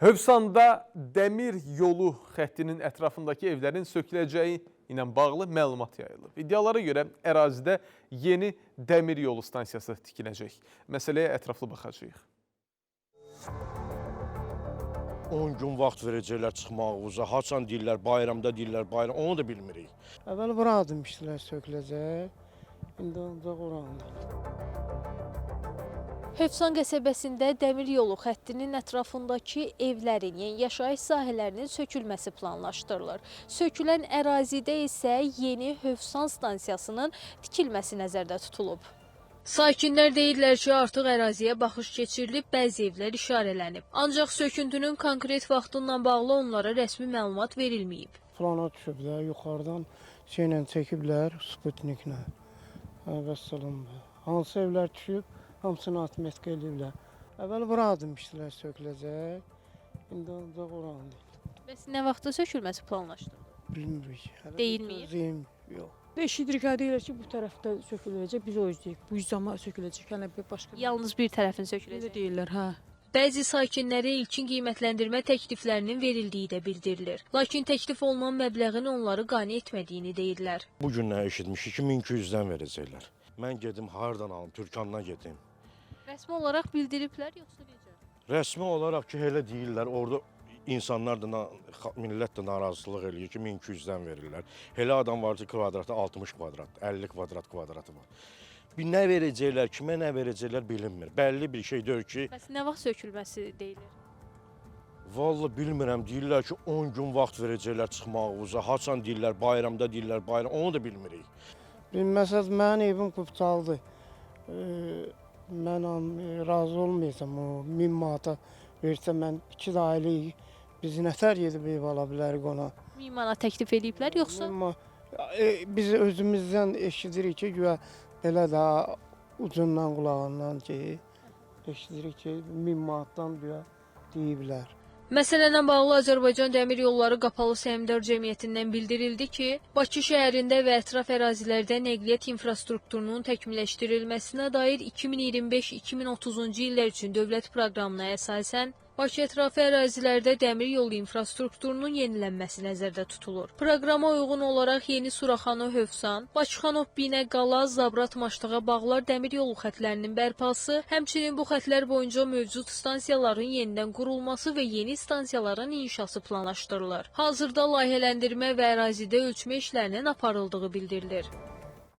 Hövsanda dəmir yolu xəttinin ətrafındakı evlərin söküləcəyi ilə bağlı məlumat yayılıb. İddialara görə ərazidə yeni dəmir yolu stansiyası tikiləcək. Məsələyə ətraflı baxacağıq. 10 gün vaxt verəcəklər çıxmağımıza. Haçan deyirlər, bayramda deyirlər, bayram. Onu da bilmirik. Əvvəl bura demişdilər söküləcək. İndi ancaq orandır. Hövsan qəsəbəsində dəmir yolu xəttinin ətrafındakı evlərin, yəni yaşayış sahələrinin sökülməsi planlaşdırılır. Sökülən ərazidə isə yeni Hövsan stansiyasının tikilməsi nəzərdə tutulub. Sakinlər deyirlər ki, artıq əraziyə baxış keçirilib, bəzi evlər işarələnib. Ancaq söküntünün konkret vaxtınla bağlı onlara rəsmi məlumat verilməyib. Plana düşüblər, yuxarıdan şeylə çəkiblər, Sputniklə. Vəssalam. Hansı evlər düşüb? Hamısını atmetka eləyiblər. Əvvəl bura demişdilər söküləcək. İndi ancaq orandır. Bəs nə vaxtda sökülməsi planlaşdırılır? Bilmirik. Deyilməyib? Yox. Eşidirik, deyirlər ki, bu tərəfdə söküləcək, biz o yüzdəyik. Bu yüzdama söküləcək, hələ bir başqa. Yalnız bir tərəfin Elə söküləcək. deyirlər, hə. Bəzi sakinlərə ilkin qiymətləndirmə təkliflərinin verildiyi də bildirilir. Lakin təklif olunan məbləğin onları qane etmədiyini deyirlər. Bu gündən eşitmişik ki, 1200-dən verəcəklər. Mən gedim, hardan alım, Türkandan gedim. Rəsmi olaraq bildiriblər, yoxsa necə? Rəsmi olaraq ki, elə deyirlər, orada insanlar da, millət də narazılıq eləyir ki, 1200-dən verirlər. Elə adam var ki, kvadratı 60 kvadrat, 50 kvadratı var. Bir nə verəcəklər, kimə nə verəcəklər bilinmir. Bəlli bir şey deyir ki, Bəs nə vaxt sökülməsi deyilir? vallahi bilmirəm, deyirlər ki, 10 gün vaxt verəcəklər çıxmağımıza. Haçan deyirlər, bayramda deyirlər, bayram, onu da bilmirik. Məsələn, mənim evim qupçaldı. Mən razı olmayacam o 1000 manata versə mən 2 ailəyik. Biz nətər gedib ev ala bilərik ona. 1000 manat təklif ediblər, yoxsa? Biz özümüzdən eşidirik ki, güya belə də ucundan qulağından ki, eşidirik ki, 1000 manatdan güya deyiblər. Məsələnlə bağlı Azərbaycan Dəmir Yolları Qapalı Səhmdar Cəmiyyətindən bildirildi ki, Bakı şəhərində və ətraf ərazilərdə nəqliyyat infrastrukturunun təkmilləşdirilməsinə dair 2025-2030-cu illər üçün dövlət proqramına əsasən Bakı ətrafı ərazilərdə dəmir yolu infrastrukturunun yenilənməsi nəzərdə tutulur. Proqrama uyğun olaraq yeni Suraxanı Hövsan, Bakıxanov Binə Qala, Zabrat Maştağa Bağlar dəmir yolu xətlərinin bərpası, həmçinin bu xətlər boyunca mövcud stansiyaların yenidən qurulması və yeni stansiyaların inşası planlaşdırılır. Hazırda layihələndirmə və ərazidə ölçmə işlərinin aparıldığı bildirilir.